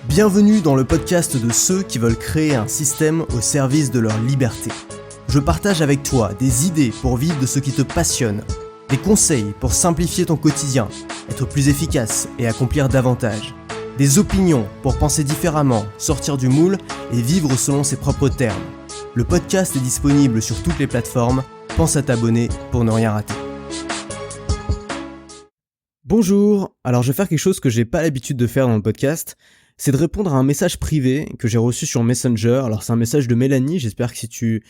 Bienvenue dans le podcast de ceux qui veulent créer un système au service de leur liberté. Je partage avec toi des idées pour vivre de ce qui te passionne, des conseils pour simplifier ton quotidien, être plus efficace et accomplir davantage, des opinions pour penser différemment, sortir du moule et vivre selon ses propres termes. Le podcast est disponible sur toutes les plateformes, pense à t'abonner pour ne rien rater. Bonjour, alors je vais faire quelque chose que j'ai pas l'habitude de faire dans le podcast, c'est de répondre à un message privé que j'ai reçu sur Messenger. Alors c'est un message de Mélanie, j'espère que si tu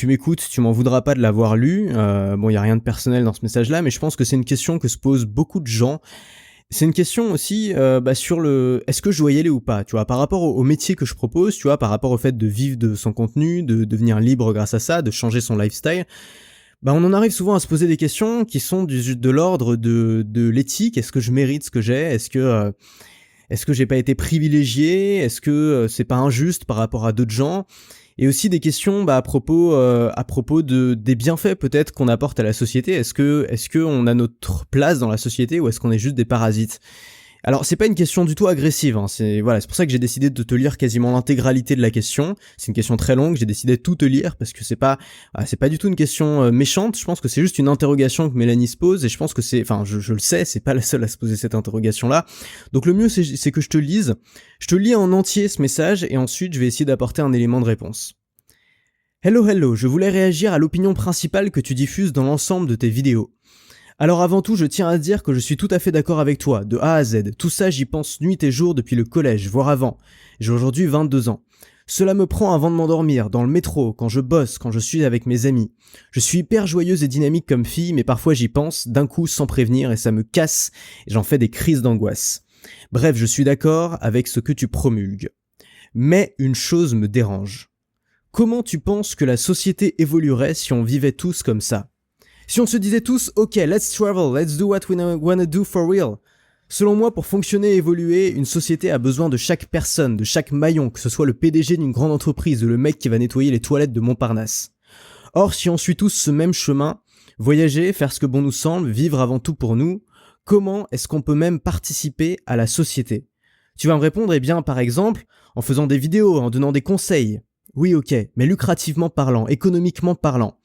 m'écoutes, tu m'en voudras pas de l'avoir lu. Bon, il y a rien de personnel dans ce message-là, mais je pense que c'est une question que se posent beaucoup de gens. C'est une question aussi sur le est-ce que je dois y aller ou pas, tu vois, par rapport au métier que je propose, tu vois, par rapport au fait de vivre de son contenu, de devenir libre grâce à ça, de changer son lifestyle. On en arrive souvent à se poser des questions qui sont de l'ordre de l'éthique. Est-ce que je mérite ce que j'ai ? Est-ce que j'ai pas été privilégié ? Est-ce que c'est pas injuste par rapport à d'autres gens ? Et aussi des questions à propos des bienfaits peut-être qu'on apporte à la société. Est-ce que on a notre place dans la société ou est-ce qu'on est juste des parasites ? Alors c'est pas une question du tout agressive, hein. C'est pour ça que j'ai décidé de te lire quasiment l'intégralité de la question. C'est une question très longue, j'ai décidé de tout te lire parce que c'est pas du tout une question méchante. Je pense que c'est juste une interrogation que Mélanie se pose et je pense que je le sais, c'est pas la seule à se poser cette interrogation-là. Donc le mieux c'est que je te lise. Je te lis en entier ce message et ensuite je vais essayer d'apporter un élément de réponse. Hello, je voulais réagir à l'opinion principale que tu diffuses dans l'ensemble de tes vidéos. Alors avant tout, je tiens à dire que je suis tout à fait d'accord avec toi, de A à Z. Tout ça, j'y pense nuit et jour depuis le collège, voire avant. J'ai aujourd'hui 22 ans. Cela me prend avant de m'endormir, dans le métro, quand je bosse, quand je suis avec mes amis. Je suis hyper joyeuse et dynamique comme fille, mais parfois j'y pense, d'un coup, sans prévenir, et ça me casse, et j'en fais des crises d'angoisse. Bref, je suis d'accord avec ce que tu promulgues. Mais une chose me dérange. Comment tu penses que la société évoluerait si on vivait tous comme ça ? Si on se disait tous, ok, let's travel, let's do what we wanna do for real. Selon moi, pour fonctionner et évoluer, une société a besoin de chaque personne, de chaque maillon, que ce soit le PDG d'une grande entreprise ou le mec qui va nettoyer les toilettes de Montparnasse. Or, si on suit tous ce même chemin, voyager, faire ce que bon nous semble, vivre avant tout pour nous, comment est-ce qu'on peut même participer à la société ? Tu vas me répondre, par exemple, en faisant des vidéos, en donnant des conseils. Oui, ok, mais lucrativement parlant, économiquement parlant.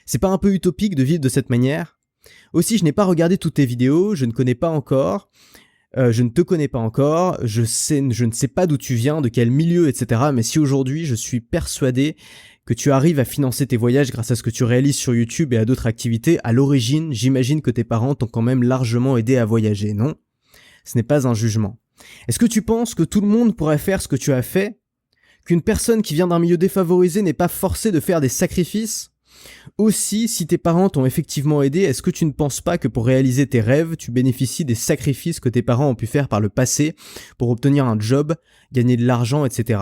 C'est pas un peu utopique de vivre de cette manière ? Aussi, je n'ai pas regardé toutes tes vidéos, je ne te connais pas encore, je ne sais pas d'où tu viens, de quel milieu, etc. Mais si aujourd'hui, je suis persuadé que tu arrives à financer tes voyages grâce à ce que tu réalises sur YouTube et à d'autres activités, à l'origine, j'imagine que tes parents t'ont quand même largement aidé à voyager, non ? Ce n'est pas un jugement. Est-ce que tu penses que tout le monde pourrait faire ce que tu as fait ? Qu'une personne qui vient d'un milieu défavorisé n'est pas forcée de faire des sacrifices ? Aussi, si tes parents t'ont effectivement aidé, est-ce que tu ne penses pas que pour réaliser tes rêves, tu bénéficies des sacrifices que tes parents ont pu faire par le passé pour obtenir un job, gagner de l'argent, etc.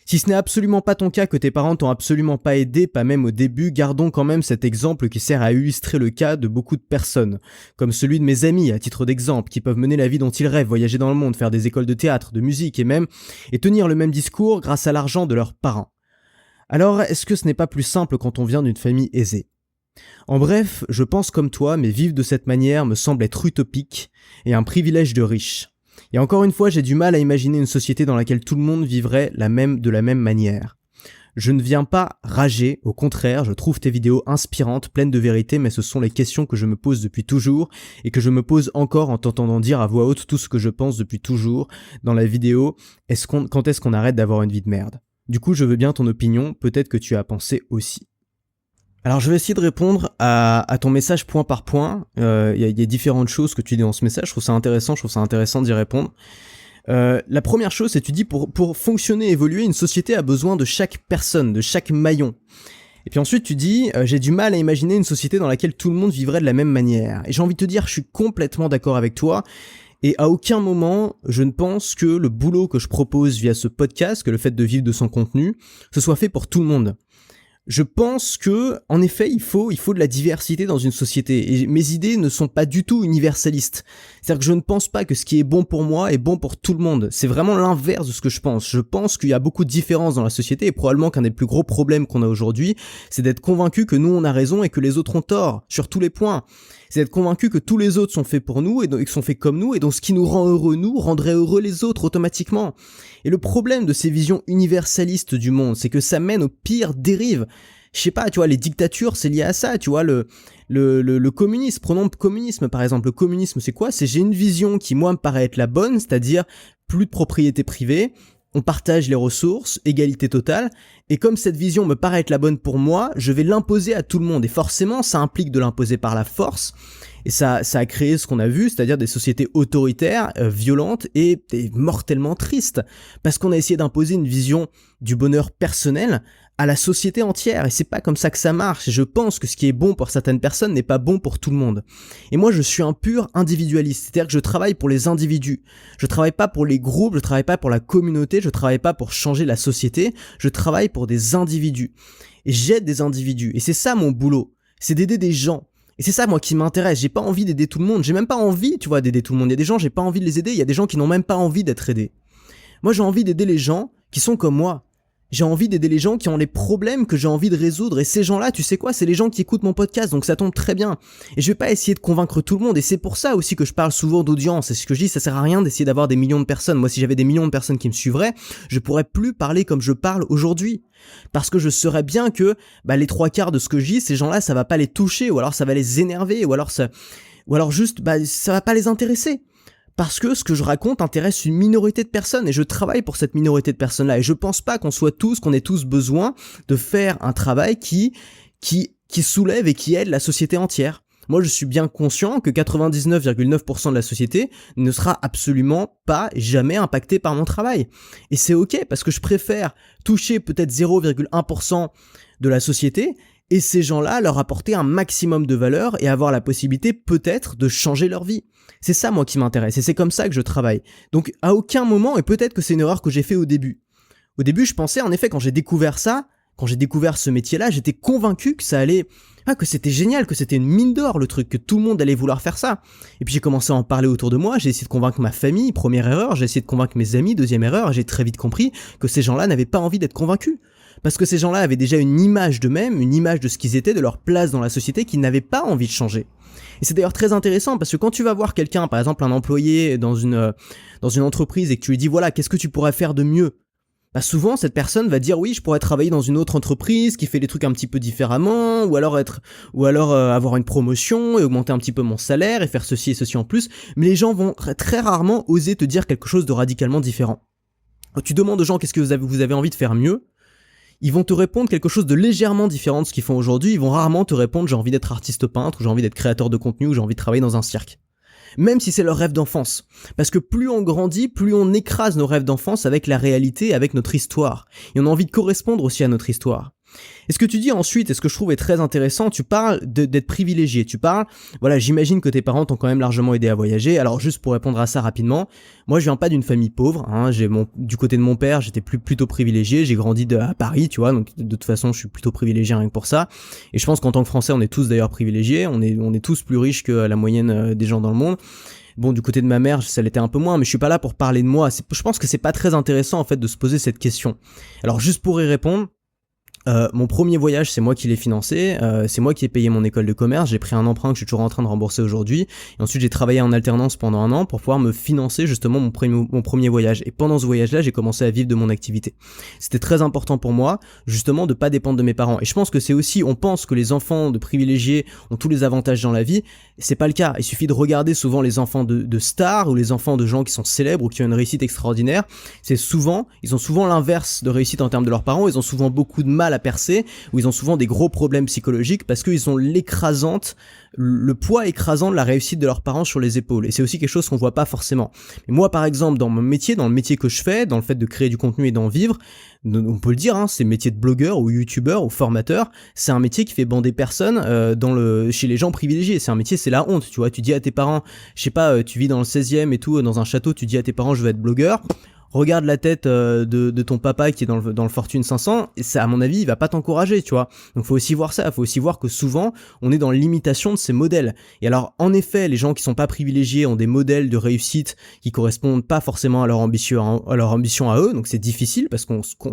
Si ce n'est absolument pas ton cas, que tes parents t'ont absolument pas aidé, pas même au début, gardons quand même cet exemple qui sert à illustrer le cas de beaucoup de personnes, comme celui de mes amis à titre d'exemple, qui peuvent mener la vie dont ils rêvent, voyager dans le monde, faire des écoles de théâtre, de musique et tenir le même discours grâce à l'argent de leurs parents. Alors, est-ce que ce n'est pas plus simple quand on vient d'une famille aisée ? En bref, je pense comme toi, mais vivre de cette manière me semble être utopique et un privilège de riche. Et encore une fois, j'ai du mal à imaginer une société dans laquelle tout le monde vivrait de la même manière. Je ne viens pas rager, au contraire, je trouve tes vidéos inspirantes, pleines de vérité, mais ce sont les questions que je me pose depuis toujours et que je me pose encore en t'entendant dire à voix haute tout ce que je pense depuis toujours dans la vidéo. Quand est-ce qu'on arrête d'avoir une vie de merde ? Du coup, je veux bien ton opinion, peut-être que tu as pensé aussi. Alors, je vais essayer de répondre à ton message point par point. Il y a différentes choses que tu dis dans ce message, je trouve ça intéressant d'y répondre. La première chose, c'est que tu dis pour fonctionner et évoluer, une société a besoin de chaque personne, de chaque maillon. Et puis ensuite, tu dis, j'ai du mal à imaginer une société dans laquelle tout le monde vivrait de la même manière. Et j'ai envie de te dire, je suis complètement d'accord avec toi. Et à aucun moment, je ne pense que le boulot que je propose via ce podcast, que le fait de vivre de son contenu, ce soit fait pour tout le monde. Je pense que, en effet, il faut de la diversité dans une société. Et mes idées ne sont pas du tout universalistes. C'est-à-dire que je ne pense pas que ce qui est bon pour moi est bon pour tout le monde. C'est vraiment l'inverse de ce que je pense. Je pense qu'il y a beaucoup de différences dans la société et probablement qu'un des plus gros problèmes qu'on a aujourd'hui, c'est d'être convaincu que nous on a raison et que les autres ont tort, sur tous les points. C'est d'être convaincu que tous les autres sont faits pour nous et donc sont faits comme nous, et donc ce qui nous rend heureux nous rendrait heureux les autres automatiquement. Et le problème de ces visions universalistes du monde, c'est que ça mène aux pires dérives. Je sais pas, tu vois, les dictatures, c'est lié à ça, tu vois, le communisme, prenons le communisme par exemple. Le communisme, c'est quoi? C'est j'ai une vision qui, moi, me paraît être la bonne, c'est-à-dire plus de propriété privée, on partage les ressources, égalité totale, et comme cette vision me paraît être la bonne pour moi, je vais l'imposer à tout le monde, et forcément, ça implique de l'imposer par la force, et ça a créé ce qu'on a vu, c'est-à-dire des sociétés autoritaires, violentes et mortellement tristes, parce qu'on a essayé d'imposer une vision du bonheur personnel à la société entière, et c'est pas comme ça que ça marche. Je pense que ce qui est bon pour certaines personnes n'est pas bon pour tout le monde. Et moi, je suis un pur individualiste, c'est-à-dire que je travaille pour les individus. Je travaille pas pour les groupes, je travaille pas pour la communauté, je travaille pas pour changer la société, je travaille pour des individus. Et j'aide des individus, et c'est ça mon boulot, c'est d'aider des gens. Et c'est ça, moi, qui m'intéresse. J'ai pas envie d'aider tout le monde, j'ai même pas envie, tu vois, d'aider tout le monde. Il y a des gens, j'ai pas envie de les aider, il y a des gens qui n'ont même pas envie d'être aidés. Moi, j'ai envie d'aider les gens qui sont comme moi. J'ai envie d'aider les gens qui ont les problèmes que j'ai envie de résoudre, et ces gens-là, tu sais quoi, c'est les gens qui écoutent mon podcast, donc ça tombe très bien. Et je vais pas essayer de convaincre tout le monde, et c'est pour ça aussi que je parle souvent d'audience, et ce que je dis, ça sert à rien d'essayer d'avoir des millions de personnes. Moi, si j'avais des millions de personnes qui me suivraient, je pourrais plus parler comme je parle aujourd'hui. Parce que je saurais bien que, les 3/4 de ce que je dis, ces gens-là, ça va pas les toucher, ou alors ça va les énerver, ou alors juste, ça va pas les intéresser. Parce que ce que je raconte intéresse une minorité de personnes, et je travaille pour cette minorité de personnes-là, et je pense pas qu'on ait tous besoin de faire un travail qui soulève et qui aide la société entière. Moi, je suis bien conscient que 99,9% de la société ne sera absolument pas jamais impactée par mon travail. Et c'est ok, parce que je préfère toucher peut-être 0,1% de la société, et ces gens-là leur apporter un maximum de valeur et avoir la possibilité peut-être de changer leur vie. C'est ça, moi, qui m'intéresse, et c'est comme ça que je travaille. Donc à aucun moment, et peut-être que c'est une erreur que j'ai fait au début, je pensais en effet, quand j'ai découvert ce métier-là, j'étais convaincu que ça allait, que c'était génial, que c'était une mine d'or le truc, que tout le monde allait vouloir faire ça. Et puis j'ai commencé à en parler autour de moi, j'ai essayé de convaincre ma famille, première erreur, j'ai essayé de convaincre mes amis, deuxième erreur, et j'ai très vite compris que ces gens-là n'avaient pas envie d'être convaincus. Parce que ces gens-là avaient déjà une image d'eux-mêmes, une image de ce qu'ils étaient, de leur place dans la société, qu'ils n'avaient pas envie de changer. Et c'est d'ailleurs très intéressant, parce que quand tu vas voir quelqu'un, par exemple un employé dans une entreprise, et que tu lui dis voilà, qu'est-ce que tu pourrais faire de mieux, souvent cette personne va dire oui, je pourrais travailler dans une autre entreprise qui fait les trucs un petit peu différemment, ou alors avoir une promotion et augmenter un petit peu mon salaire et faire ceci et ceci en plus, mais les gens vont très rarement oser te dire quelque chose de radicalement différent. Quand tu demandes aux gens qu'est-ce que vous avez envie de faire mieux, ils vont te répondre quelque chose de légèrement différent de ce qu'ils font aujourd'hui. Ils vont rarement te répondre j'ai envie d'être artiste peintre, ou j'ai envie d'être créateur de contenu, ou j'ai envie de travailler dans un cirque. Même si c'est leur rêve d'enfance. Parce que plus on grandit, plus on écrase nos rêves d'enfance avec la réalité, avec notre histoire. Et on a envie de correspondre aussi à notre histoire. Et ce que tu dis ensuite, et ce que je trouve est très intéressant, tu parles d'être privilégié. Tu parles, voilà, j'imagine que tes parents t'ont quand même largement aidé à voyager. Alors juste pour répondre à ça rapidement, moi je viens pas d'une famille pauvre, hein. Du côté de mon père, j'étais plutôt privilégié. J'ai grandi à Paris, tu vois, donc de toute façon je suis plutôt privilégié rien que pour ça. Et je pense qu'en tant que Français, on est tous d'ailleurs privilégiés. On est tous plus riches que la moyenne des gens dans le monde. Bon, du côté de ma mère, ça l'était un peu moins, mais je suis pas là pour parler de moi. Je pense que c'est pas très intéressant en fait de se poser cette question. Alors juste pour y répondre, mon premier voyage, c'est moi qui l'ai financé, c'est moi qui ai payé mon école de commerce, j'ai pris un emprunt que je suis toujours en train de rembourser aujourd'hui, et ensuite j'ai travaillé en alternance pendant 1 an pour pouvoir me financer justement mon premier voyage. Et pendant ce voyage-là, j'ai commencé à vivre de mon activité. C'était très important pour moi, justement, de pas dépendre de mes parents. Et je pense que c'est aussi, on pense que les enfants de privilégiés ont tous les avantages dans la vie, c'est pas le cas. Il suffit de regarder souvent les enfants de stars, ou les enfants de gens qui sont célèbres ou qui ont une réussite extraordinaire. Ils ont souvent l'inverse de réussite en termes de leurs parents, ils ont souvent beaucoup de mal à percer, où ils ont souvent des gros problèmes psychologiques parce qu'ils ont le poids écrasant de la réussite de leurs parents sur les épaules. Et c'est aussi quelque chose qu'on voit pas forcément. Mais moi, par exemple, dans le métier que je fais, dans le fait de créer du contenu et d'en vivre, on peut le dire, hein, c'est le métier de blogueur ou youtubeur ou formateur, c'est un métier qui fait bander personne chez les gens privilégiés. C'est un métier, c'est la honte, tu vois. Tu dis à tes parents, je sais pas, tu vis dans le 16e et tout, dans un château, tu dis à tes parents, je veux être blogueur. Regarde la tête de ton papa qui est dans le Fortune 500, et ça, à mon avis, il va pas t'encourager, tu vois. Donc faut aussi voir ça, faut aussi voir que souvent, on est dans l'imitation de ces modèles. Et alors, en effet, les gens qui sont pas privilégiés ont des modèles de réussite qui correspondent pas forcément à leur ambition à eux, donc c'est difficile parce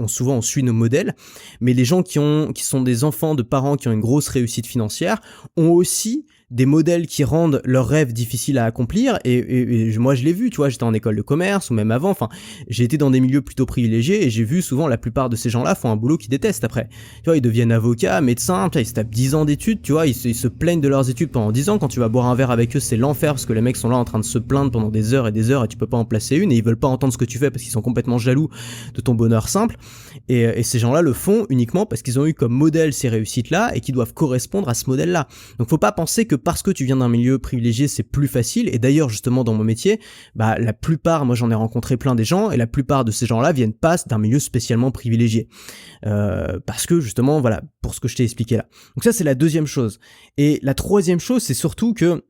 souvent on suit nos modèles. Mais les gens qui sont des enfants de parents qui ont une grosse réussite financière ont aussi des modèles qui rendent leurs rêves difficiles à accomplir, et moi je l'ai vu, tu vois, j'étais en école de commerce ou même avant, enfin j'ai été dans des milieux plutôt privilégiés et j'ai vu souvent la plupart de ces gens-là font un boulot qu'ils détestent après. Tu vois, ils deviennent avocats, médecins, ils se tapent 10 ans d'études, tu vois, ils se plaignent de leurs études pendant 10 ans, quand tu vas boire un verre avec eux c'est l'enfer parce que les mecs sont là en train de se plaindre pendant des heures et tu peux pas en placer une et ils veulent pas entendre ce que tu fais parce qu'ils sont complètement jaloux de ton bonheur simple, et ces gens-là le font uniquement parce qu'ils ont eu comme modèle ces réussites-là et qui doivent correspondre à ce modèle-là. Donc faut pas penser que parce que tu viens d'un milieu privilégié c'est plus facile, et d'ailleurs justement dans mon métier, bah la plupart, moi j'en ai rencontré plein des gens, et la plupart de ces gens-là viennent pas d'un milieu spécialement privilégié. Parce que justement, voilà, pour ce que je t'ai expliqué là. Donc ça c'est la deuxième chose. Et la troisième chose, c'est surtout que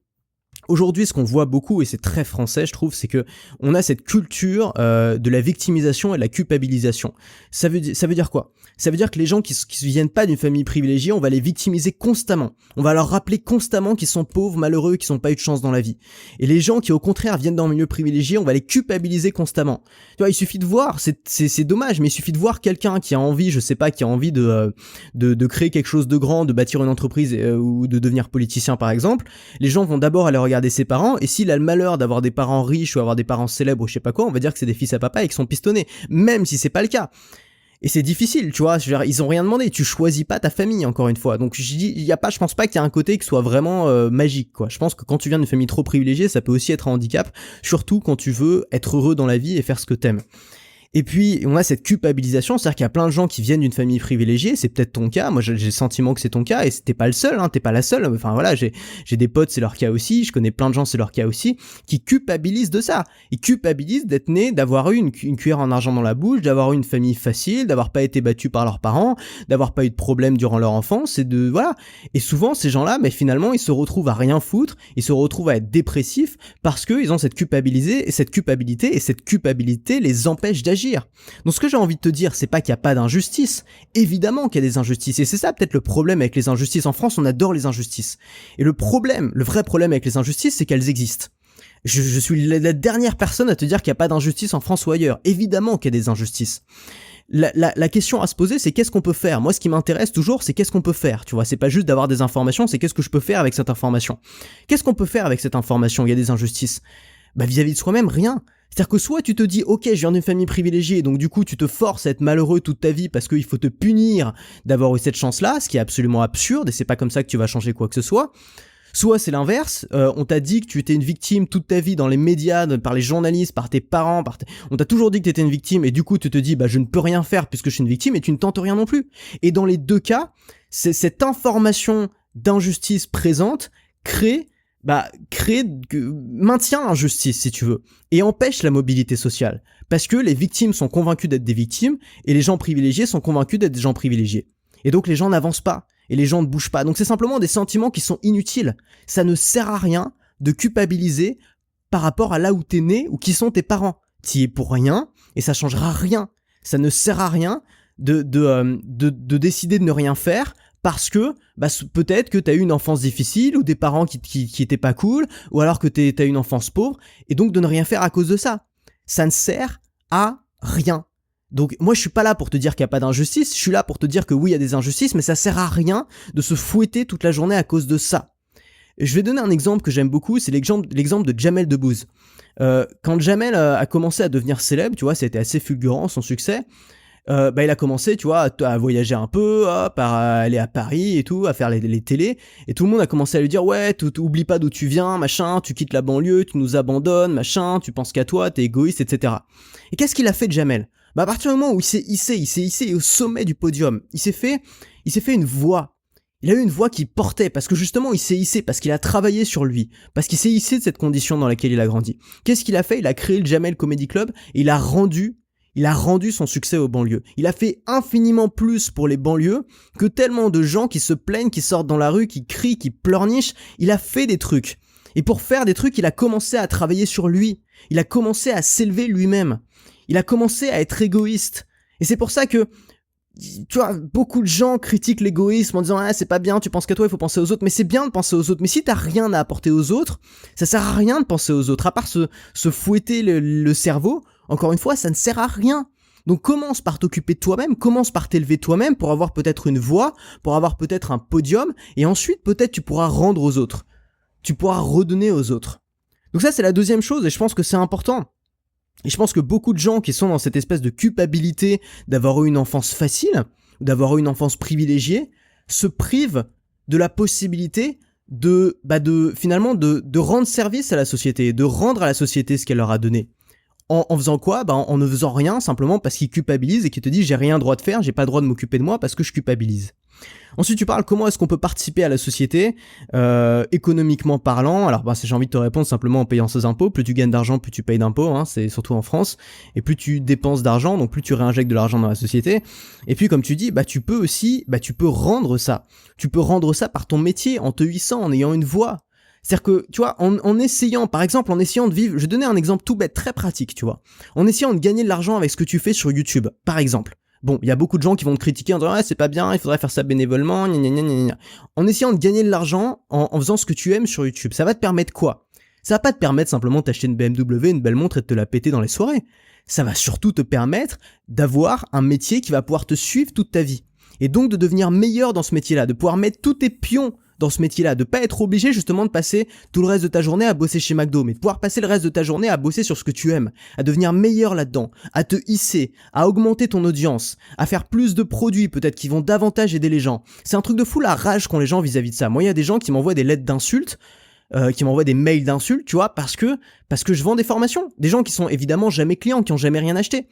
aujourd'hui, ce qu'on voit beaucoup, et c'est très français, je trouve, c'est que on a cette culture de la victimisation et de la culpabilisation. Ça veut dire quoi ? Ça veut dire que les gens qui viennent pas d'une famille privilégiée, on va les victimiser constamment. On va leur rappeler constamment qu'ils sont pauvres, malheureux, qu'ils n'ont pas eu de chance dans la vie. Et les gens qui, au contraire, viennent d'un milieu privilégié, on va les culpabiliser constamment. Tu vois, il suffit de voir, c'est dommage, mais il suffit de voir quelqu'un qui a envie, je sais pas, qui a envie de créer quelque chose de grand, de bâtir une entreprise ou de devenir politicien, par exemple. Les gens vont d'abord aller regarder ses parents, et s'il a le malheur d'avoir des parents riches ou avoir des parents célèbres ou je sais pas quoi, on va dire que c'est des fils à papa et qu'ils sont pistonnés, même si c'est pas le cas. Et c'est difficile, tu vois, ils ont rien demandé, tu choisis pas ta famille, encore une fois. Donc je pense pas qu'il y a un côté qui soit vraiment magique, quoi. Je pense que quand tu viens d'une famille trop privilégiée, ça peut aussi être un handicap, surtout quand tu veux être heureux dans la vie et faire ce que t'aimes. Et puis, on a cette culpabilisation, c'est-à-dire qu'il y a plein de gens qui viennent d'une famille privilégiée, c'est peut-être ton cas, moi j'ai le sentiment que c'est ton cas, et t'es pas le seul, t'es pas la seule, enfin voilà, j'ai des potes, c'est leur cas aussi, je connais plein de gens, c'est leur cas aussi, qui culpabilisent de ça. Ils culpabilisent d'être nés, d'avoir eu une cuillère en argent dans la bouche, d'avoir eu une famille facile, d'avoir pas été battus par leurs parents, d'avoir pas eu de problème durant leur enfance, voilà. Et souvent, ces gens-là, mais finalement, ils se retrouvent à rien foutre, ils se retrouvent à être dépressifs, parce qu'ils ont cette culpabilité, et cette culpabilité les empêche d'agir. Donc ce que j'ai envie de te dire, c'est pas qu'il n'y a pas d'injustice, évidemment qu'il y a des injustices, et c'est ça peut-être le problème avec les injustices. En France, on adore les injustices, et le vrai problème avec les injustices, c'est qu'elles existent. Je suis la dernière personne à te dire qu'il n'y a pas d'injustice en France ou ailleurs, évidemment qu'il y a des injustices. La question à se poser, c'est qu'est-ce qu'on peut faire ? Moi, ce qui m'intéresse toujours, c'est qu'est-ce qu'on peut faire, tu vois, c'est pas juste d'avoir des informations, c'est qu'est-ce que je peux faire avec cette information. Qu'est-ce qu'on peut faire avec cette information ? Il y a des injustices. Bah vis-à-vis de soi-même, rien. C'est-à-dire que soit tu te dis ok, je viens d'une famille privilégiée, donc du coup tu te forces à être malheureux toute ta vie parce qu'il faut te punir d'avoir eu cette chance-là, ce qui est absolument absurde, et c'est pas comme ça que tu vas changer quoi que ce soit. Soit c'est l'inverse, on t'a dit que tu étais une victime toute ta vie dans les médias, par les journalistes, par tes parents, on t'a toujours dit que tu étais une victime, et du coup tu te dis bah je ne peux rien faire puisque je suis une victime, et tu ne tentes rien non plus. Et dans les deux cas, c'est cette information d'injustice présente maintient l'injustice, si tu veux, et empêche la mobilité sociale. Parce que les victimes sont convaincues d'être des victimes, et les gens privilégiés sont convaincus d'être des gens privilégiés. Et donc les gens n'avancent pas, et les gens ne bougent pas. Donc c'est simplement des sentiments qui sont inutiles. Ça ne sert à rien de culpabiliser par rapport à là où t'es né, ou qui sont tes parents. T'y es pour rien, et ça changera rien. Ça ne sert à rien de décider de ne rien faire, parce que peut-être que t'as eu une enfance difficile, ou des parents qui étaient pas cool, ou alors que t'as eu une enfance pauvre, et donc de ne rien faire à cause de ça. Ça ne sert à rien. Donc moi je suis pas là pour te dire qu'il n'y a pas d'injustice, je suis là pour te dire que oui il y a des injustices, mais ça sert à rien de se fouetter toute la journée à cause de ça. Et je vais donner un exemple que j'aime beaucoup, c'est l'exemple de Jamel Debbouze. Quand Jamel a commencé à devenir célèbre, tu vois, ça a été assez fulgurant son succès. Il a commencé, tu vois, à voyager un peu, à aller à Paris et tout, à faire les télés, et tout le monde a commencé à lui dire ouais, oublie pas d'où tu viens, machin, tu quittes la banlieue, tu nous abandonnes, machin, tu penses qu'à toi, t'es égoïste, etc. Et qu'est-ce qu'il a fait de Jamel ? À partir du moment où il s'est hissé au sommet du podium, il s'est fait une voix. Il a eu une voix qui portait, parce que justement il s'est hissé, parce qu'il a travaillé sur lui, parce qu'il s'est hissé de cette condition dans laquelle il a grandi. Qu'est-ce qu'il a fait ? Il a créé le Jamel Comedy Club, et il a rendu son succès aux banlieues. Il a fait infiniment plus pour les banlieues que tellement de gens qui se plaignent, qui sortent dans la rue, qui crient, qui pleurnichent. Il a fait des trucs. Et pour faire des trucs, il a commencé à travailler sur lui. Il a commencé à s'élever lui-même. Il a commencé à être égoïste. Et c'est pour ça que, tu vois, beaucoup de gens critiquent l'égoïsme en disant ah c'est pas bien, tu penses qu'à toi, il faut penser aux autres. Mais c'est bien de penser aux autres. Mais si t'as rien à apporter aux autres, ça sert à rien de penser aux autres. À part se fouetter le cerveau, encore une fois, ça ne sert à rien. Donc commence par t'occuper de toi-même, commence par t'élever toi-même pour avoir peut-être une voix, pour avoir peut-être un podium, et ensuite peut-être tu pourras rendre aux autres. tu pourras redonner aux autres. Donc ça, c'est la deuxième chose et je pense que c'est important. Et je pense que beaucoup de gens qui sont dans cette espèce de culpabilité d'avoir eu une enfance facile, ou d'avoir eu une enfance privilégiée, se privent de la possibilité de rendre service à la société, de rendre à la société ce qu'elle leur a donné. En faisant quoi ? En ne faisant rien, simplement parce qu'ils culpabilisent et qu'ils te disent j'ai rien droit de faire, j'ai pas le droit de m'occuper de moi parce que je culpabilise. Ensuite, tu parles comment est-ce qu'on peut participer à la société, économiquement parlant. Alors, j'ai envie de te répondre simplement en payant ses impôts. Plus tu gagnes d'argent, plus tu payes d'impôts, hein, c'est surtout en France. Et plus tu dépenses d'argent, donc plus tu réinjectes de l'argent dans la société. Et puis, comme tu dis, tu peux rendre ça. Tu peux rendre ça par ton métier, en te hissant, en ayant une voix. C'est-à-dire que, tu vois, en essayant, par exemple, en essayant de vivre, je vais donner un exemple tout bête, très pratique, tu vois. En essayant de gagner de l'argent avec ce que tu fais sur YouTube, par exemple. Bon, il y a beaucoup de gens qui vont te critiquer en disant « Ah, c'est pas bien, il faudrait faire ça bénévolement, gna gna gna gna gna. » En essayant de gagner de l'argent en faisant ce que tu aimes sur YouTube, ça va te permettre quoi ? Ça va pas te permettre simplement de t'acheter une BMW, une belle montre et de te la péter dans les soirées. Ça va surtout te permettre d'avoir un métier qui va pouvoir te suivre toute ta vie. Et donc de devenir meilleur dans ce métier-là, de pouvoir mettre tous tes pions dans ce métier-là, de pas être obligé justement de passer tout le reste de ta journée à bosser chez McDo, mais de pouvoir passer le reste de ta journée à bosser sur ce que tu aimes, à devenir meilleur là-dedans, à te hisser, à augmenter ton audience, à faire plus de produits peut-être qui vont davantage aider les gens. C'est un truc de fou la rage qu'ont les gens vis-à-vis de ça. Moi, il y a des gens qui m'envoient des lettres d'insultes, qui m'envoient des mails d'insultes, tu vois, parce que je vends des formations. Des gens qui sont évidemment jamais clients, qui ont jamais rien acheté.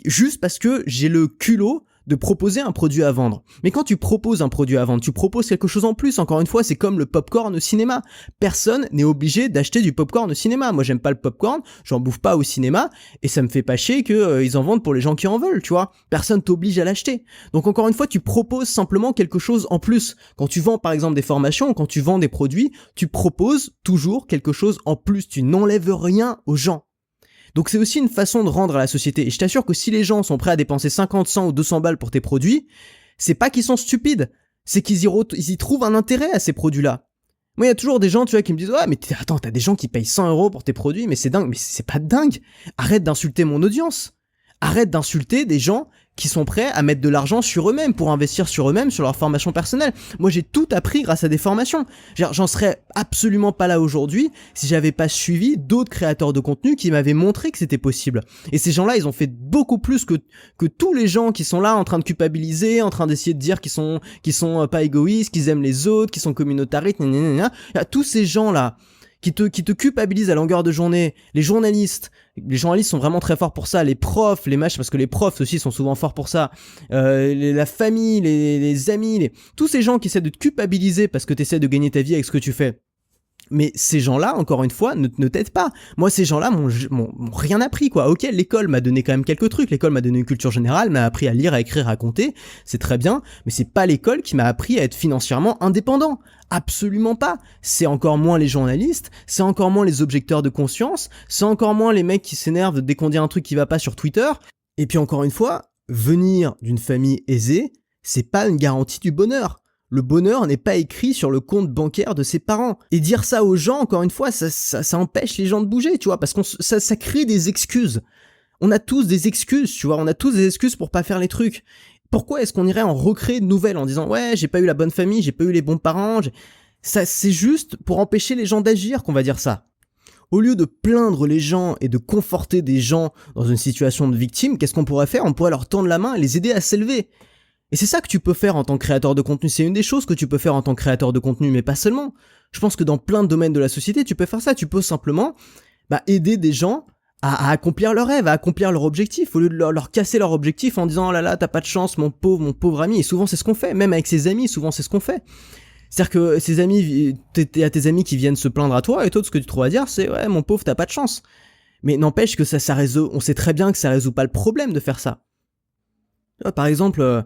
Juste parce que j'ai le culot de proposer un produit à vendre. Mais quand tu proposes un produit à vendre, tu proposes quelque chose en plus. Encore une fois, c'est comme le popcorn au cinéma. Personne n'est obligé d'acheter du popcorn au cinéma. Moi, j'aime pas le popcorn, j'en bouffe pas au cinéma, et ça me fait pas chier que ils en vendent pour les gens qui en veulent, tu vois. Personne t'oblige à l'acheter. Donc encore une fois, tu proposes simplement quelque chose en plus. Quand tu vends par exemple des formations, quand tu vends des produits, tu proposes toujours quelque chose en plus. Tu n'enlèves rien aux gens. Donc c'est aussi une façon de rendre à la société. Et je t'assure que si les gens sont prêts à dépenser 50, 100 ou 200 balles pour tes produits, c'est pas qu'ils sont stupides, c'est qu'ils y trouvent un intérêt à ces produits-là. Moi, il y a toujours des gens, tu vois, qui me disent « Ouais, mais attends, t'as des gens qui payent 100 € pour tes produits, mais c'est dingue. » Mais c'est pas dingue. Arrête d'insulter mon audience. Arrête d'insulter des gens qui sont prêts à mettre de l'argent sur eux-mêmes, pour investir sur eux-mêmes, sur leur formation personnelle. Moi, j'ai tout appris grâce à des formations. J'en serais absolument pas là aujourd'hui si j'avais pas suivi d'autres créateurs de contenu qui m'avaient montré que c'était possible. Et ces gens-là, ils ont fait beaucoup plus que tous les gens qui sont là en train de culpabiliser, en train d'essayer de dire qu'ils sont pas égoïstes, qu'ils aiment les autres, qu'ils sont communautaristes, Il y a tous ces gens-là qui te culpabilisent à longueur de journée. Les journalistes sont vraiment très forts pour ça, les profs, les machins, parce que les profs aussi sont souvent forts pour ça, la famille, les amis, tous ces gens qui essaient de te culpabiliser parce que tu essaies de gagner ta vie avec ce que tu fais. Mais ces gens-là, encore une fois, ne t'aident pas. Moi, ces gens-là m'ont rien appris, quoi. Ok, l'école m'a donné quand même quelques trucs. L'école m'a donné une culture générale, m'a appris à lire, à écrire, à compter. C'est très bien. Mais c'est pas l'école qui m'a appris à être financièrement indépendant. Absolument pas. C'est encore moins les journalistes. C'est encore moins les objecteurs de conscience. C'est encore moins les mecs qui s'énervent dès qu'on dit un truc qui va pas sur Twitter. Et puis encore une fois, venir d'une famille aisée, c'est pas une garantie du bonheur. Le bonheur n'est pas écrit sur le compte bancaire de ses parents. Et dire ça aux gens, encore une fois, ça empêche les gens de bouger, tu vois, parce que ça crée des excuses. On a tous des excuses, tu vois, on a tous des excuses pour pas faire les trucs. Pourquoi est-ce qu'on irait en recréer de nouvelles en disant « Ouais, j'ai pas eu la bonne famille, j'ai pas eu les bons parents. » Ça, c'est juste pour empêcher les gens d'agir qu'on va dire ça. Au lieu de plaindre les gens et de conforter des gens dans une situation de victime, qu'est-ce qu'on pourrait faire ? On pourrait leur tendre la main et les aider à s'élever. Et c'est ça que tu peux faire en tant que créateur de contenu, c'est une des choses que tu peux faire en tant que créateur de contenu, mais pas seulement. Je pense que dans plein de domaines de la société, tu peux faire ça, tu peux simplement aider des gens à accomplir leurs rêves, à accomplir leur objectif, au lieu de leur casser leur objectif en disant « Oh là là, t'as pas de chance, mon pauvre ami », et souvent c'est ce qu'on fait, même avec ses amis, souvent c'est ce qu'on fait. C'est-à-dire que ses amis, t'as tes amis qui viennent se plaindre à toi, et toi, ce que tu trouves à dire, c'est « Ouais, mon pauvre, t'as pas de chance ». Mais n'empêche que ça résout, on sait très bien que ça résout pas le problème de faire ça. Par exemple,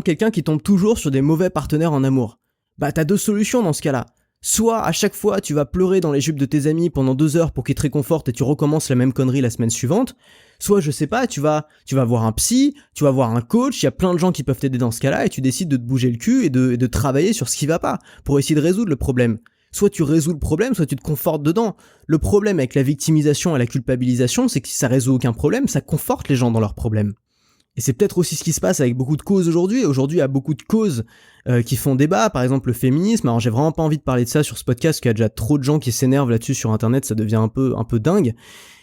quelqu'un qui tombe toujours sur des mauvais partenaires en amour. T'as deux solutions dans ce cas-là. Soit à chaque fois tu vas pleurer dans les jupes de tes amis pendant 2 heures pour qu'ils te réconfortent et tu recommences la même connerie la semaine suivante. Soit je sais pas, tu vas voir un psy, tu vas voir un coach, il y a plein de gens qui peuvent t'aider dans ce cas-là et tu décides de te bouger le cul et de travailler sur ce qui va pas pour essayer de résoudre le problème. Soit tu résous le problème, soit tu te confortes dedans. Le problème avec la victimisation et la culpabilisation, c'est que si ça résout aucun problème, ça conforte les gens dans leurs problèmes. Et c'est peut-être aussi ce qui se passe avec beaucoup de causes aujourd'hui. Aujourd'hui, il y a beaucoup de causes qui font débat, par exemple le féminisme. Alors j'ai vraiment pas envie de parler de ça sur ce podcast, parce qu'il y a déjà trop de gens qui s'énervent là-dessus sur internet, ça devient un peu dingue.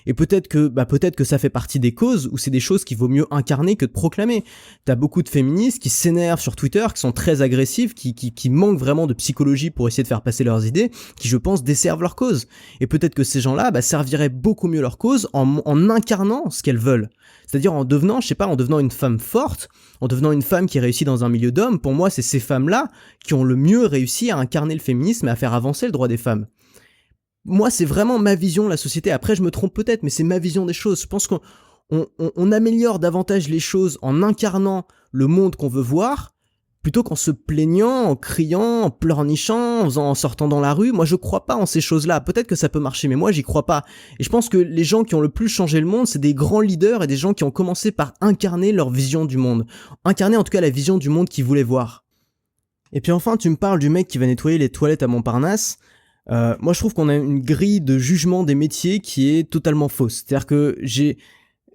Et peut-être que ça fait partie des causes où c'est des choses qu'il vaut mieux incarner que de proclamer. T'as beaucoup de féministes qui s'énervent sur Twitter, qui sont très agressifs, qui manquent vraiment de psychologie pour essayer de faire passer leurs idées, qui je pense desservent leur cause. Et peut-être que ces gens-là serviraient beaucoup mieux leur cause en incarnant ce qu'elles veulent. C'est-à-dire en devenant une femme forte, en devenant une femme qui réussit dans un milieu d'hommes. Pour moi, c'est ces femmes-là qui ont le mieux réussi à incarner le féminisme et à faire avancer le droit des femmes. Moi, c'est vraiment ma vision de la société. Après, je me trompe peut-être, mais c'est ma vision des choses. Je pense qu'on améliore davantage les choses en incarnant le monde qu'on veut voir, plutôt qu'en se plaignant, en criant, en pleurnichant, en sortant dans la rue. Moi, je crois pas en ces choses-là. Peut-être que ça peut marcher, mais moi, j'y crois pas. Et je pense que les gens qui ont le plus changé le monde, c'est des grands leaders et des gens qui ont commencé par incarner leur vision du monde. Incarner, en tout cas, la vision du monde qu'ils voulaient voir. Et puis enfin, tu me parles du mec qui va nettoyer les toilettes à Montparnasse. Moi je trouve qu'on a une grille de jugement des métiers qui est totalement fausse. C'est-à-dire que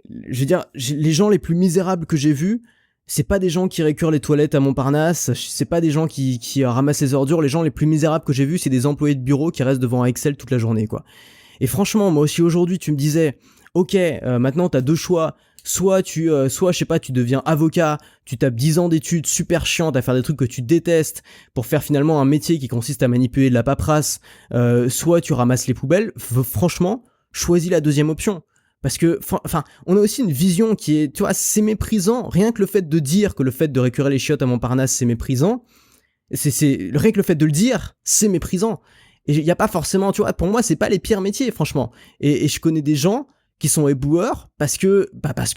les gens les plus misérables que j'ai vus, c'est pas des gens qui récurent les toilettes à Montparnasse, c'est pas des gens qui ramassent les ordures. Les gens les plus misérables que j'ai vus, c'est des employés de bureau qui restent devant un Excel toute la journée, quoi. Et franchement, moi aussi aujourd'hui, tu me disais, ok, maintenant t'as deux choix. Soit je sais pas, tu deviens avocat, tu tapes 10 ans d'études super chiantes à faire des trucs que tu détestes pour faire finalement un métier qui consiste à manipuler de la paperasse, soit tu ramasses les poubelles. Franchement, choisis la deuxième option. Parce que, enfin, on a aussi une vision qui est, tu vois, c'est méprisant. Rien que le fait de dire que le fait de récurer les chiottes à Montparnasse, c'est méprisant. Rien que le fait de le dire, c'est méprisant. Et il y a pas forcément, tu vois, pour moi, c'est pas les pires métiers, franchement. Et je connais des gens qui sont éboueurs parce que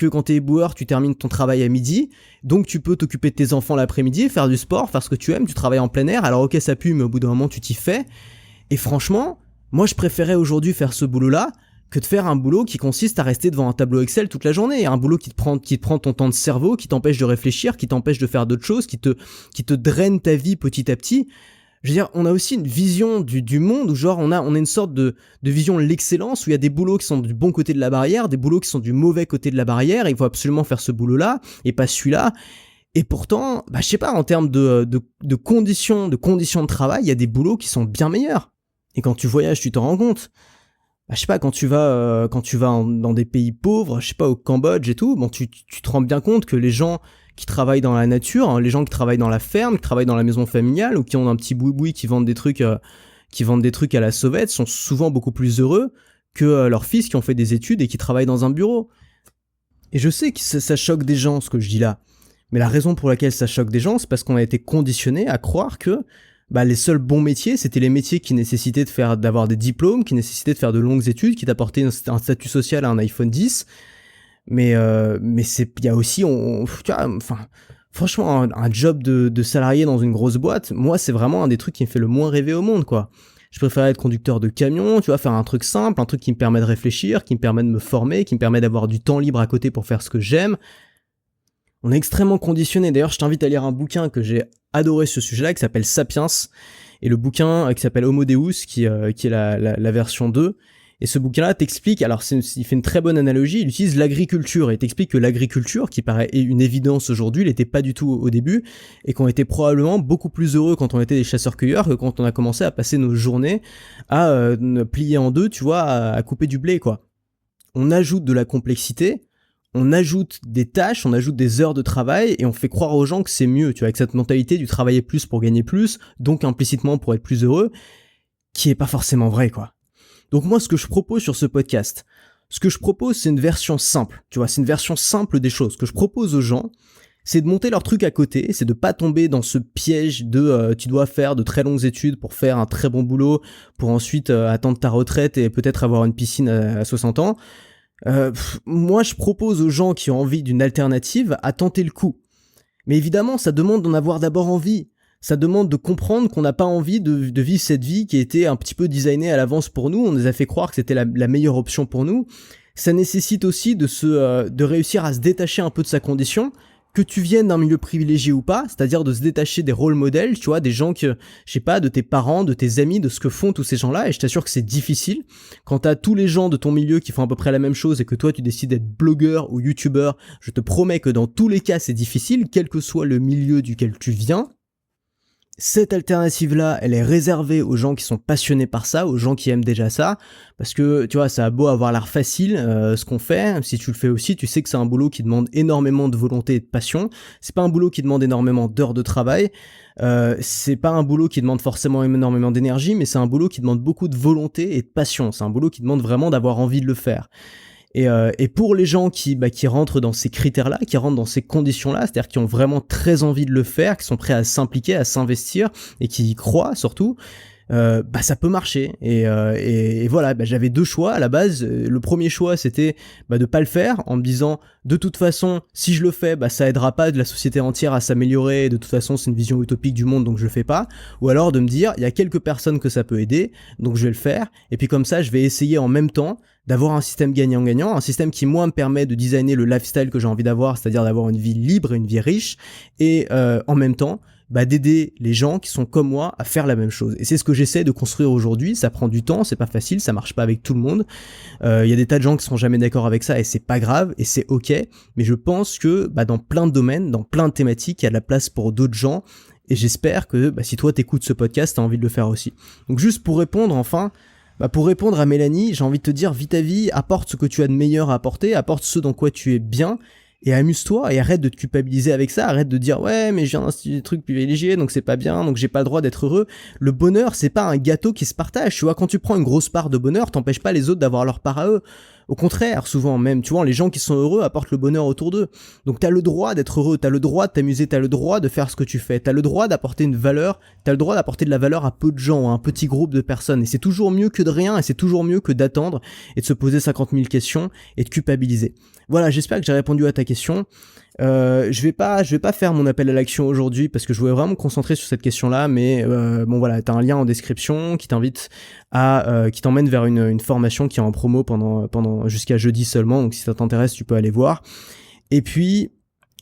quand t'es éboueur, tu termines ton travail à midi, donc tu peux t'occuper de tes enfants l'après-midi, faire du sport, faire ce que tu aimes, tu travailles en plein air. Alors ok, ça pue, mais au bout d'un moment, tu t'y fais. Et franchement, moi, je préférais aujourd'hui faire ce boulot-là que de faire un boulot qui consiste à rester devant un tableau Excel toute la journée, un boulot qui te prend ton temps de cerveau, qui t'empêche de réfléchir, qui t'empêche de faire d'autres choses, qui te draine ta vie petit à petit. Je veux dire, on a aussi une vision du monde où genre on a une sorte de vision de l'excellence où il y a des boulots qui sont du bon côté de la barrière, des boulots qui sont du mauvais côté de la barrière, et il faut absolument faire ce boulot-là et pas celui-là. Et pourtant, je sais pas, en termes de conditions de travail, il y a des boulots qui sont bien meilleurs. Et quand tu voyages, tu t'en rends compte. Je sais pas, quand tu vas dans des pays pauvres, je sais pas, au Cambodge et tout, bon, tu te rends bien compte que les gens qui travaillent dans la nature, les gens qui travaillent dans la ferme, qui travaillent dans la maison familiale ou qui ont un petit boui-boui qui vendent des trucs à la sauvette sont souvent beaucoup plus heureux que leurs fils qui ont fait des études et qui travaillent dans un bureau. Et je sais que ça choque des gens, ce que je dis là. Mais la raison pour laquelle ça choque des gens, c'est parce qu'on a été conditionné à croire que les seuls bons métiers, c'était les métiers qui nécessitaient d'avoir des diplômes, qui nécessitaient de faire de longues études, qui t'apportaient un statut social à un iPhone 10. Mais il y a aussi, tu vois, enfin, franchement, un job de salarié dans une grosse boîte, moi, c'est vraiment un des trucs qui me fait le moins rêver au monde, quoi. Je préfère être conducteur de camion, tu vois, faire un truc simple, un truc qui me permet de réfléchir, qui me permet de me former, qui me permet d'avoir du temps libre à côté pour faire ce que j'aime. On est extrêmement conditionné. D'ailleurs, je t'invite à lire un bouquin que j'ai adoré sur ce sujet-là, qui s'appelle Sapiens, et le bouquin qui s'appelle Homo Deus, qui est la version 2. Et ce bouquin-là t'explique, alors il fait une très bonne analogie, il utilise l'agriculture, et t'explique que l'agriculture, qui paraît une évidence aujourd'hui, l'était pas du tout au début, et qu'on était probablement beaucoup plus heureux quand on était des chasseurs-cueilleurs que quand on a commencé à passer nos journées à plier en deux, tu vois, à couper du blé, quoi. On ajoute de la complexité, on ajoute des tâches, on ajoute des heures de travail, et on fait croire aux gens que c'est mieux, tu vois, avec cette mentalité du travailler plus pour gagner plus, donc implicitement pour être plus heureux, qui est pas forcément vrai, quoi. Donc moi, ce que je propose sur ce podcast, c'est une version simple, tu vois, c'est une version simple des choses. Ce que je propose aux gens, c'est de monter leur truc à côté, c'est de pas tomber dans ce piège de tu dois faire de très longues études pour faire un très bon boulot, pour ensuite attendre ta retraite et peut-être avoir une piscine à 60 ans. Moi, je propose aux gens qui ont envie d'une alternative à tenter le coup. Mais évidemment, ça demande d'en avoir d'abord envie. Ça demande de comprendre qu'on n'a pas envie de vivre cette vie qui a été un petit peu designée à l'avance pour nous. On nous a fait croire que c'était la meilleure option pour nous. Ça nécessite aussi de réussir à se détacher un peu de sa condition, que tu viennes d'un milieu privilégié ou pas, c'est-à-dire de se détacher des rôles modèles, tu vois, des gens que, je sais pas, de tes parents, de tes amis, de ce que font tous ces gens-là, et je t'assure que c'est difficile. Quand t'as tous les gens de ton milieu qui font à peu près la même chose et que toi tu décides d'être blogueur ou youtubeur, je te promets que dans tous les cas c'est difficile, quel que soit le milieu duquel tu viens. Cette alternative-là, elle est réservée aux gens qui sont passionnés par ça, aux gens qui aiment déjà ça, parce que, tu vois, ça a beau avoir l'air facile, ce qu'on fait, si tu le fais aussi, tu sais que c'est un boulot qui demande énormément de volonté et de passion, c'est pas un boulot qui demande énormément d'heures de travail, c'est pas un boulot qui demande forcément énormément d'énergie, mais c'est un boulot qui demande beaucoup de volonté et de passion, c'est un boulot qui demande vraiment d'avoir envie de le faire. Et pour les gens qui rentrent dans ces critères-là, qui rentrent dans ces conditions-là, c'est-à-dire qui ont vraiment très envie de le faire, qui sont prêts à s'impliquer, à s'investir et qui y croient surtout, ça peut marcher. Et voilà, j'avais deux choix à la base. Le premier choix, c'était de pas le faire, en me disant de toute façon, si je le fais, ça aidera pas de la société entière à s'améliorer. De toute façon, c'est une vision utopique du monde, donc je le fais pas. Ou alors de me dire, il y a quelques personnes que ça peut aider, donc je vais le faire. Et puis comme ça, je vais essayer en même temps d'avoir un système gagnant-gagnant, un système qui moi me permet de designer le lifestyle que j'ai envie d'avoir, c'est-à-dire d'avoir une vie libre et une vie riche, et en même temps d'aider les gens qui sont comme moi à faire la même chose. Et c'est ce que j'essaie de construire aujourd'hui. Ça prend du temps, c'est pas facile, ça marche pas avec tout le monde. Y a des tas de gens qui seront jamais d'accord avec ça et c'est pas grave et c'est ok. Mais je pense que dans plein de domaines, dans plein de thématiques, il y a de la place pour d'autres gens. Et j'espère que si toi t'écoutes ce podcast, t'as envie de le faire aussi. Donc juste pour répondre enfin, pour répondre à Mélanie, j'ai envie de te dire, vis ta vie, apporte ce que tu as de meilleur à apporter, apporte ce dans quoi tu es bien, et amuse-toi, et arrête de te culpabiliser avec ça, arrête de dire, ouais, mais je viens d'un truc privilégié, donc c'est pas bien, donc j'ai pas le droit d'être heureux. Le bonheur, c'est pas un gâteau qui se partage, tu vois, quand tu prends une grosse part de bonheur, t'empêches pas les autres d'avoir leur part à eux. Au contraire, souvent même, tu vois, les gens qui sont heureux apportent le bonheur autour d'eux. Donc t'as le droit d'être heureux, t'as le droit de t'amuser, t'as le droit de faire ce que tu fais, t'as le droit d'apporter une valeur, t'as le droit d'apporter de la valeur à peu de gens, à un petit groupe de personnes. Et c'est toujours mieux que de rien, et c'est toujours mieux que d'attendre et de se poser 50 000 questions et de culpabiliser. Voilà, j'espère que j'ai répondu à ta question. Je vais pas faire mon appel à l'action aujourd'hui parce que je voulais vraiment me concentrer sur cette question-là, mais bon voilà, t'as un lien en description qui t'emmène vers une formation qui est en promo pendant jusqu'à jeudi seulement, donc si ça t'intéresse, tu peux aller voir. Et puis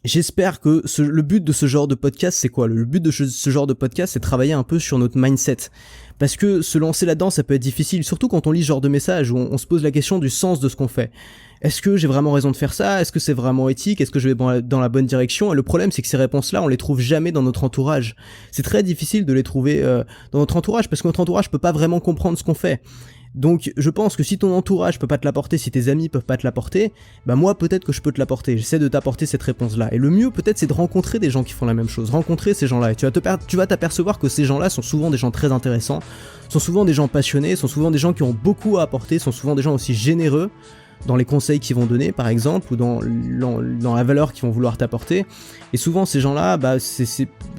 j'espère que le but de ce genre de podcast, c'est quoi ? Le but de ce genre de podcast, c'est de travailler un peu sur notre mindset. Parce que se lancer là-dedans, ça peut être difficile, surtout quand on lit ce genre de message où on se pose la question du sens de ce qu'on fait. Est-ce que j'ai vraiment raison de faire ça ? Est-ce que c'est vraiment éthique ? Est-ce que je vais dans la bonne direction ? Et le problème, c'est que ces réponses-là, on les trouve jamais dans notre entourage. C'est très difficile de les trouver dans notre entourage parce que notre entourage peut pas vraiment comprendre ce qu'on fait. Donc je pense que si ton entourage peut pas te l'apporter, si tes amis peuvent pas te l'apporter, moi peut-être que je peux te l'apporter. J'essaie de t'apporter cette réponse-là. Et le mieux peut-être c'est de rencontrer des gens qui font la même chose, rencontrer ces gens-là. Et tu vas t'apercevoir que ces gens-là sont souvent des gens très intéressants, sont souvent des gens passionnés, sont souvent des gens qui ont beaucoup à apporter, sont souvent des gens aussi généreux dans les conseils qu'ils vont donner par exemple, ou dans la valeur qu'ils vont vouloir t'apporter. Et souvent ces gens-là,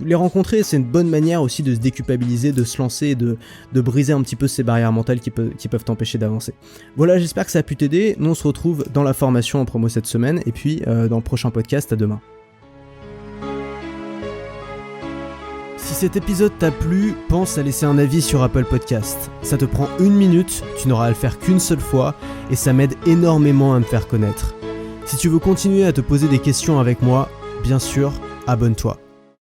les rencontrer, c'est une bonne manière aussi de se déculpabiliser, de se lancer, de briser un petit peu ces barrières mentales qui peuvent t'empêcher d'avancer. Voilà, j'espère que ça a pu t'aider. Nous on se retrouve dans la formation en promo cette semaine, et puis dans le prochain podcast, à demain. Si cet épisode t'a plu, pense à laisser un avis sur Apple Podcast. Ça te prend 1 minute, tu n'auras à le faire qu'une seule fois, et ça m'aide énormément à me faire connaître. Si tu veux continuer à te poser des questions avec moi, bien sûr, abonne-toi.